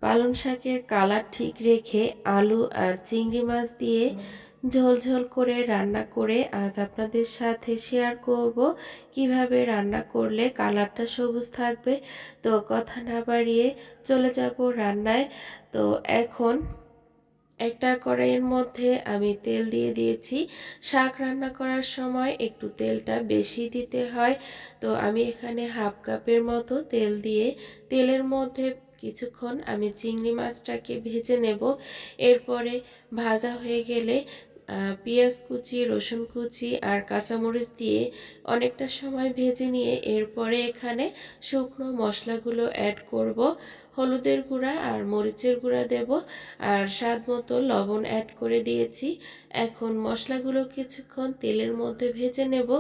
পালং শাকের কালার ঠিক রেখে আলু আর চিংড়ি মাছ দিয়ে ঝোল ঝোল করে রান্না করে আজ আপনাদের সাথে শেয়ার করব কিভাবে রান্না করলে কালারটা সবুজ থাকবে। তো কথা না বাড়িয়ে চলে যাব রান্নায়। তো এখন একটা কড়াইয়ের মধ্যে আমি তেল দিয়ে দিয়েছি। শাক রান্না করার সময় একটু তেলটা বেশি দিতে হয়। তো আমি এখানে হাফ কাপের মতো তেল দিয়ে তেলের মধ্যে কিছুক্ষণ আমি চিংড়ি মাছটাকে ভেজে নেব। এরপরে ভাজা হয়ে গেলে পেঁয়াজ কুচি, রসুন কুচি আর কাঁচামরিচ দিয়ে অনেকটা সময় ভেজে নিয়ে এরপরে এখানে শুকনো মশলাগুলো অ্যাড করব। হলুদের গুঁড়া আর মরিচের গুঁড়া দেব, আর স্বাদ মতো লবণ অ্যাড করে দিয়েছি। এখন মশলাগুলো কিছুক্ষণ তেলের মধ্যে ভেজে নেব।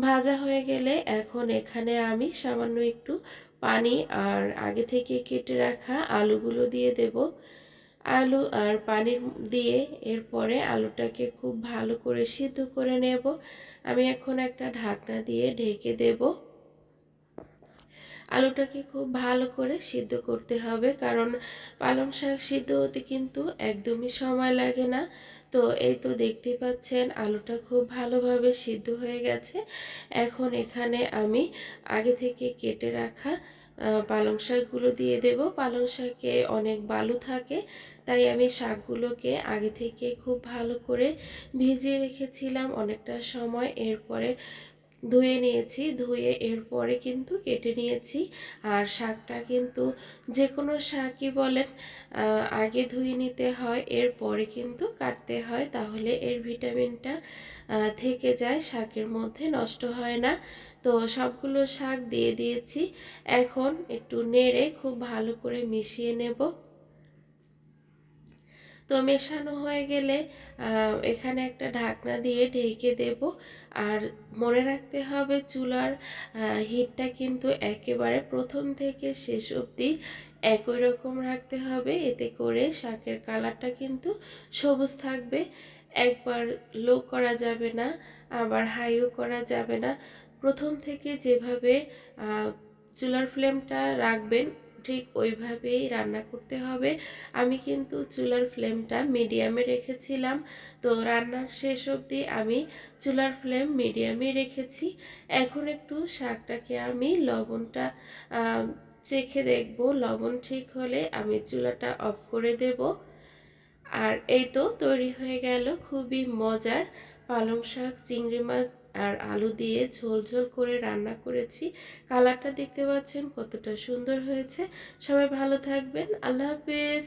ভাজা হয়ে গেলে এখন এখানে আমি সামান্য একটু পানি আর আগে থেকে কেটে রাখা আলুগুলো দিয়ে দেব। আলু আর পানি দিয়ে এরপরে আলুটাকে খুব ভালো করে সিদ্ধ করে নেব। আমি এখন একটা ঢাকনা দিয়ে ঢেকে দেব। আলুটাকে খুব ভালো করে সিদ্ধ করতে হবে, কারণ পালং শাক সিদ্ধ হতে কিন্তু একদমই সময় লাগে না। তো এই তো দেখতে পাচ্ছেন আলুটা খুব ভালোভাবে সিদ্ধ হয়ে গেছে। এখন এখানে আমি আগে থেকে কেটে রাখা পালং শাকগুলো দিয়ে দেব। পালং শাকে অনেক বালু থাকে, তাই আমি শাকগুলোকে আগে থেকে খুব ভালো করে ভিজিয়ে রেখেছিলাম অনেকটা সময়। এরপরে ধুয়ে নিয়েছি, ধুয়ে এরপরে কিন্তু কেটে নিয়েছি। আর শাকটা কিন্তু যে কোনো শাকই বলেন আগে ধুয়ে নিতে হয়, এরপরে কিন্তু কাটতে হয়, তাহলে এর ভিটামিনটা থেকে যায় শাকের মধ্যে, নষ্ট হয় না। তো সবগুলো শাক দিয়ে দিয়েছি। এখন একটু নেড়ে খুব ভালো করে মিশিয়ে নেব। তো মেশানো হয়ে গেলে এখানে একটা ঢাকনা দিয়ে ঢেকে দেব। আর মনে রাখতে হবে চুলার হিটটা কিন্তু একেবারে প্রথম থেকে শেষ অবধি একই রকম রাখতে হবে, এতে করে শাকের কালারটা কিন্তু সবুজ থাকবে। একবার লো করা যাবে না, আবার হাইও করা যাবে না। প্রথম থেকে যেভাবে চুলার ফ্লেমটা রাখবেন ঠিক ওইভাবেই রান্না করতে হবে। আমি কিন্তু চুলার ফ্লেমটা মিডিয়ামে রেখেছিলাম। তো রান্নার শেষ অবধি আমি চুলার ফ্লেম মিডিয়ামে রেখেছি। এখন একটু শাকটাকে আমি লবণটা চেখে দেখব, লবণ ঠিক হলে আমি চুলাটা অফ করে দেব। আর এই তো তৈরি হয়ে গেল খুবই মজার পালং শাক, চিংড়ি মাছ আর আলু দিয়ে ঝোল ঝোল করে রান্না করেছি। কালারটা দেখতে পাচ্ছেন কতটা সুন্দর হয়েছে। সবাই ভালো থাকবেন। আল্লাহ হাফেজ।